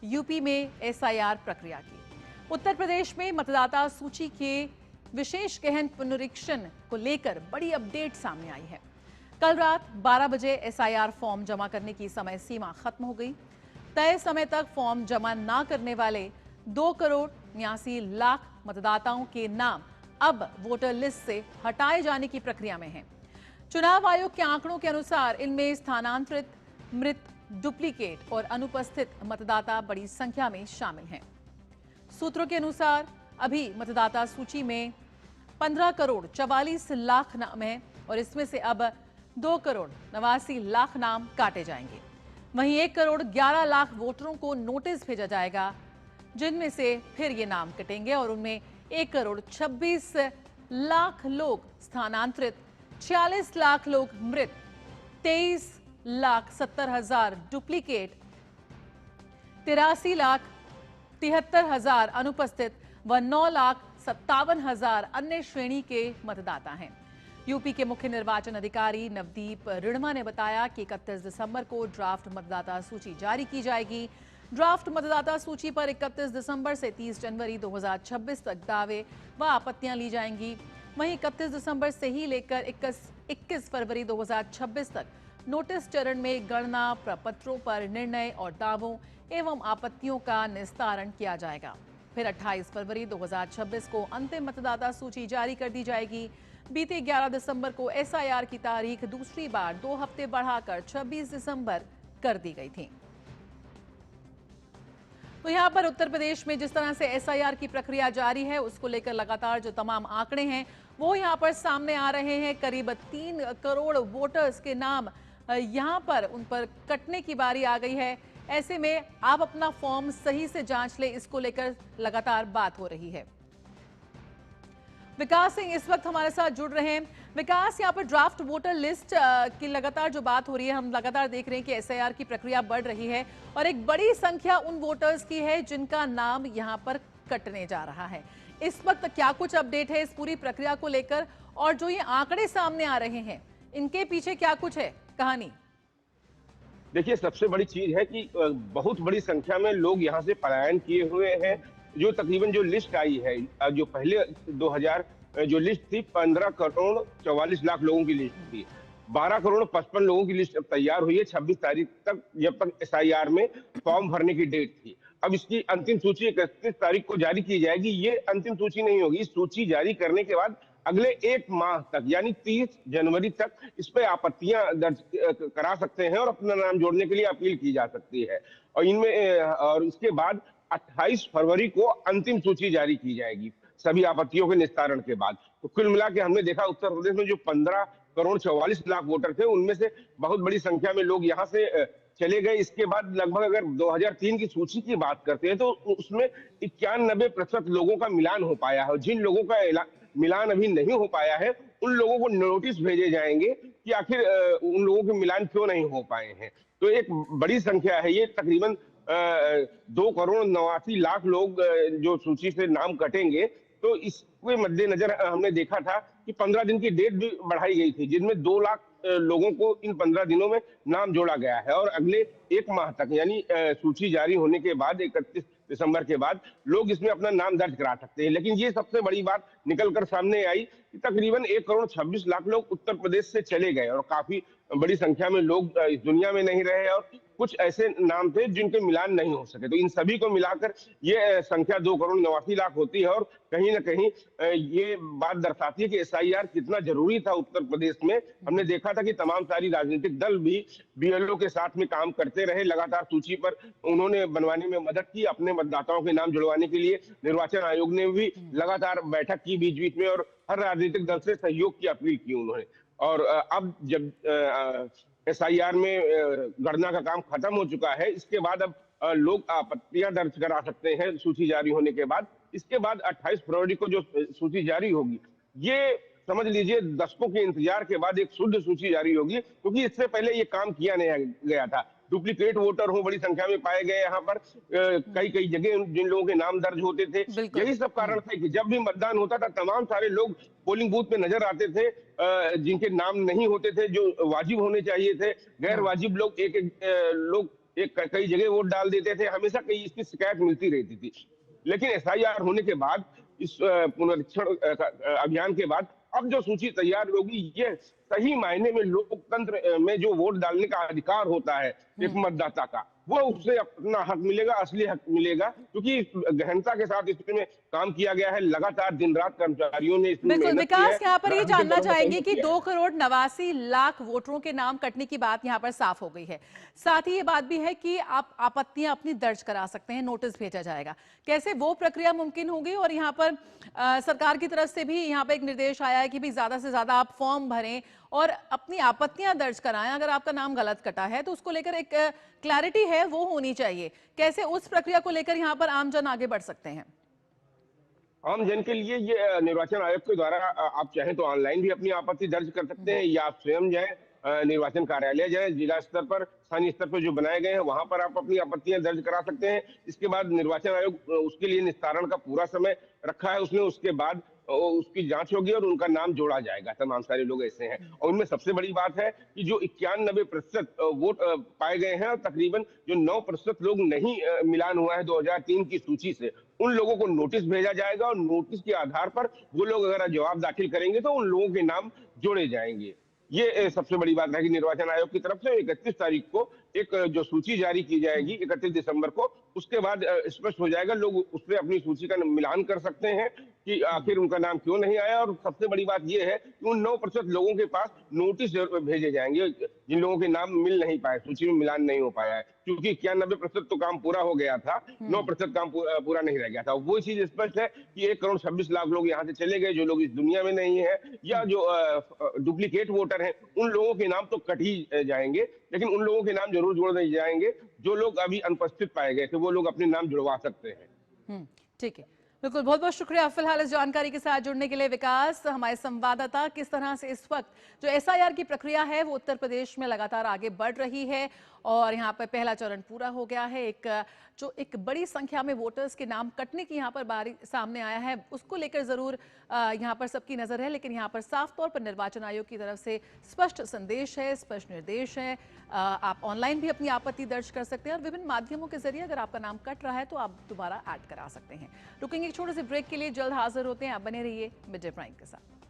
UP में SIR प्रक्रिया की। उत्तर प्रदेश में मतदाता सूची के विशेष गहन पुनरीक्षण को लेकर बड़ी अपडेट सामने आई है। कल रात 12 बजे एसआईआर फॉर्म जमा करने की समय सीमा खत्म हो गई। तय समय तक फॉर्म जमा न करने वाले 2,89,00,000 मतदाताओं के नाम अब वोटर लिस्ट से हटाए जाने की प्रक्रिया में हैं। चुनाव आयोग के आंकड़ों के अनुसार इनमें स्थानांतरित, मृत, डुप्लीकेट और अनुपस्थित मतदाता बड़ी संख्या में शामिल हैं। सूत्रों के अनुसार अभी मतदाता सूची में 15,44,00,000 नाम हैं और इसमें से अब 2,89,00,000 नाम काटे जाएंगे। वहीं 1,11,00,000 वोटरों को नोटिस भेजा जाएगा, जिनमें से फिर ये नाम कटेंगे और उनमें 1,26,00,000 लोग स्थानांतरित, 46,00,000 लोग मृत, 23,70,000 डुप्लीकेट, 83,73,000 अनुपस्थित व 9,57,000 अन्य श्रेणी के मतदाता हैं। यूपी के मुख्य निर्वाचन अधिकारी नवदीप रिणवा ने बताया कि 31 दिसंबर को ड्राफ्ट मतदाता सूची जारी की जाएगी। ड्राफ्ट मतदाता सूची पर 31 दिसंबर से 30 जनवरी 2026 तक दावे व आपत्तियां ली जाएंगी। वहीं 31 दिसंबर से ही लेकर 21 फरवरी 2026 तक नोटिस चरण में गणना, प्रपत्रों पर निर्णय और दावों एवं आपत्तियों का निस्तारण किया जाएगा। फिर 28 फरवरी 2026 को अंतिम मतदाता सूची जारी कर दी जाएगी। बीते 11 दिसंबर को एसआईआर की तारीख दूसरी बार 2 हफ्ते बढ़ाकर 26 दिसंबर कर दी गई थी। तो यहां पर उत्तर प्रदेश में जिस तरह से एसआईआर की प्रक्रिया जारी है, उसको लेकर लगातार जो तमाम आंकड़े हैं वो यहां पर सामने आ रहे हैं। करीब 3 करोड़ वोटर्स के नाम यहां पर उन पर कटने की बारी आ गई है। ऐसे में आप अपना फॉर्म सही से जांच ले, इसको लेकर लगातार बात हो रही है। विकास सिंह इस वक्त हमारे साथ जुड़ रहे हैं। विकास, यहाँ पर ड्राफ्ट वोटर लिस्ट की लगातार जो बात हो रही है, हम लगातार देख रहे हैं कि एसआईआर की प्रक्रिया बढ़ रही है और एक बड़ी संख्या उन वोटर्स की है जिनका नाम यहाँ पर कटने जा रहा है। इस वक्त क्या कुछ अपडेट है इस पूरी प्रक्रिया को लेकर, और जो ये आंकड़े सामने आ रहे हैं इनके पीछे क्या कुछ है कहानी? देखिए, सबसे बड़ी चीज है कि बहुत बड़ी संख्या में लोग यहाँ से पलायन किए हुए हैं। जो तकरीबन जो लिस्ट आई है, जो पहले 2000 जो लिस्ट थी, 15,44,00,000 लोगों की लिस्ट थी। 12,55,00,000 लोगों की लिस्ट अब तैयार हुई है 26 तारीख तक, जब तक एसआईआर में फॉर्म भरने की डेट थी। अब इसकी अंतिम सूची 31 तारीख को जारी की जाएगी। ये अंतिम सूची नहीं होगी। इस सूची जारी करने के बाद अगले 1 माह तक, यानी 30 जनवरी तक इस पे आपत्तियां दर्ज करा सकते हैं और अपना नाम जोड़ने के लिए अपील की जा सकती है। और इसके बाद 28 फरवरी को अंतिम सूची जारी की जाएगी सभी आपत्तियों के निस्तारण के बाद। तो कुल मिला के हमने देखा, उत्तर प्रदेश में जो 15,44,00,000 वोटर थे, उनमें से बहुत बड़ी संख्या में लोग यहाँ से चले गए। इसके बाद लगभग अगर 2003 की सूची की बात करते हैं तो उसमें 91% लोगों का मिलान हो पाया है। जिन लोगों का मिलान अभी नहीं हो पाया है, उन लोगों को नोटिस भेजे जाएंगे कि आखिर उन लोगों के मिलान क्यों नहीं हो पाए हैं। तो एक बड़ी संख्या है ये। तकरीबन 2,89,00,000 लोग जो सूची से नाम कटेंगे। तो इसके मद्देनजर हमने देखा था कि 15 दिन की डेट भी बढ़ाई गई थी, जिनमें 2 लाख लोगों को इन 15 दिनों में नाम जोड़ा गया है। और अगले 1 माह तक, यानी सूची जारी होने के बाद 31 दिसंबर के बाद लोग इसमें अपना नाम दर्ज करा सकते हैं। लेकिन ये सबसे बड़ी बात निकलकर सामने आई कि तकरीबन 1,26,00,000 लोग उत्तर प्रदेश से चले गए और काफी बड़ी संख्या में लोग इस दुनिया में नहीं रहे और कुछ ऐसे नाम थे जिनके मिलान नहीं हो सके। तो इन सभी को मिलाकर ये संख्या 2,89,00,000 होती है। और कहीं ना कहीं ये बात दर्शाती है कि एसआईआर कितना जरूरी था उत्तर प्रदेश में। हमने देखा था कि तमाम सारी राजनीतिक दल भी बीएलओ के साथ में काम करते रहे। लगातार सूची पर उन्होंने बनवाने में मदद की, अपने मतदाताओं के नाम जुड़वाने के लिए निर्वाचन आयोग ने भी लगातार बैठक की बीच बीच में और हर राजनीतिक दल से सहयोग की अपील की उन्होंने। और अब जब एसआईआर में गणना का काम खत्म हो चुका है, इसके बाद अब लोग आपत्तियां दर्ज करा सकते हैं सूची जारी होने के बाद। इसके बाद 28 फरवरी को जो सूची जारी होगी, ये समझ लीजिए दशकों के इंतजार के बाद एक शुद्ध सूची जारी होगी, क्योंकि इससे पहले ये काम किया नहीं गया था। डुप्लीकेट वोटर हो बड़ी संख्या में पाए गए यहाँ पर, कई कई जगह जिन लोगों के नाम दर्ज होते थे। यही सब कारण थे कि जब भी मतदान होता था, तमाम सारे लोग पोलिंग बूथ पे नजर आते थे, जिनके नाम नहीं होते थे, जो वाजिब होने चाहिए थे। गैर वाजिब लोग एक लोग एक कई जगह वोट डाल देते थे, हमेशा कई इसकी शिकायत मिलती रहती थी। लेकिन एसआईआर होने के बाद, इस पुनरीक्षण अभियान के बाद, अब जो सूची तैयार होगी, ये सही मायने में लोकतंत्र में जो वोट डालने का अधिकार होता है एक मतदाता का, वो उसे अपना हक मिलेगा, असली हक मिलेगा, क्योंकि गहनता के साथ इसमें काम किया गया है। लगातार दिन रात कर्मचारियों ने इसमें बिल्कुल मेहनत की है, विकास, यहाँ पर ये राजनीतिक जानना दलों ने चाहेंगे सहयोग कि किया है। 2,89,00,000 वोटरों के नाम कटने की बात यहाँ पर साफ हो गई है। साथ ही ये बात भी है कि आप आपत्तियां अपनी दर्ज करा सकते हैं, नोटिस भेजा जाएगा। कैसे वो प्रक्रिया मुमकिन होगी? और यहाँ पर सरकार की तरफ से भी यहाँ पर एक निर्देश आया है कि भी ज्यादा से ज्यादा आप फॉर्म भरें और अपनी आपत्तियां दर्ज कराएं। अगर आपका नाम गलत कटा है तो उसको लेकर एक क्लैरिटी है वो होनी चाहिए। कैसे उस प्रक्रिया को लेकर यहाँ पर आमजन आगे बढ़ सकते हैं? आम जन के लिए ये निर्वाचन आयोग के द्वारा आप चाहें तो ऑनलाइन भी अपनी आपत्ति दर्ज कर सकते हैं, या आप स्वयं जाएं, निर्वाचन कार्यालय जाएं, जिला स्तर पर, स्थानीय स्तर पर जो बनाए गए हैं वहां पर आप अपनी आपत्तियां दर्ज करा सकते हैं। इसके बाद निर्वाचन आयोग उसके लिए निस्तारण का पूरा समय रखा है उसने। उसके बाद उसकी जांच होगी और उनका नाम जोड़ा जाएगा। तमाम सारे लोग ऐसे हैं, और उनमें सबसे बड़ी बात है कि जो 91% वोट पाए गए हैं, और तकरीबन जो 9% लोग नहीं मिलान हुआ है 2003 की सूची से, उन लोगों को नोटिस भेजा जाएगा, और नोटिस के आधार पर वो लोग अगर जवाब दाखिल करेंगे तो उन लोगों के नाम जोड़े जाएंगे। ये सबसे बड़ी बात है कि निर्वाचन आयोग की तरफ से 31 तारीख को एक जो सूची जारी की जाएगी, 31 दिसंबर को, उसके बाद स्पष्ट हो जाएगा। लोग उससे अपनी सूची का मिलान कर सकते हैं कि आखिर उनका नाम क्यों नहीं आया। और सबसे बड़ी बात यह है कि उन 9% लोगों के पास नोटिस भेजे जाएंगे जिन लोगों के नाम मिल नहीं पाए, सूची में मिलान नहीं हो पाया है, क्योंकि 91% तो काम पूरा हो गया था, 9% काम पूरा नहीं रह गया था। वो चीज स्पष्ट है कि 1,26,00,000 लोग यहाँ से चले गए, जो लोग इस दुनिया में नहीं है, या जो डुप्लीकेट वोटर हैं, उन लोगों के नाम तो कट ही जाएंगे, लेकिन उन लोगों के नाम जरूर जोड़ दिए जाएंगे जो लोग अभी अनुपस्थित पाए गए थे, वो लोग अपने नाम जुड़वा सकते हैं। ठीक है, बिल्कुल, बहुत बहुत शुक्रिया फिलहाल इस जानकारी के साथ जुड़ने के लिए विकास। हमारे संवाददाता किस तरह से इस वक्त जो एसआईआर की प्रक्रिया है वो उत्तर प्रदेश में लगातार आगे बढ़ रही है, और यहाँ पर पहला चरण पूरा हो गया है। एक बड़ी संख्या में वोटर्स के नाम कटने की यहाँ पर बारी सामने आया है, उसको लेकर जरूर यहाँ पर सबकी नजर है, लेकिन यहाँ पर साफ तौर पर निर्वाचन आयोग की तरफ से स्पष्ट संदेश है, स्पष्ट निर्देश है। आप ऑनलाइन भी अपनी आपत्ति दर्ज कर सकते हैं, और विभिन्न माध्यमों के जरिए अगर आपका नाम कट रहा है तो आप दोबारा ऐड करा सकते हैं। रुकेंगे एक छोटे से ब्रेक के लिए, जल्द हाजिर होते हैं। आप बने रहिए मिड डे प्राइम के साथ।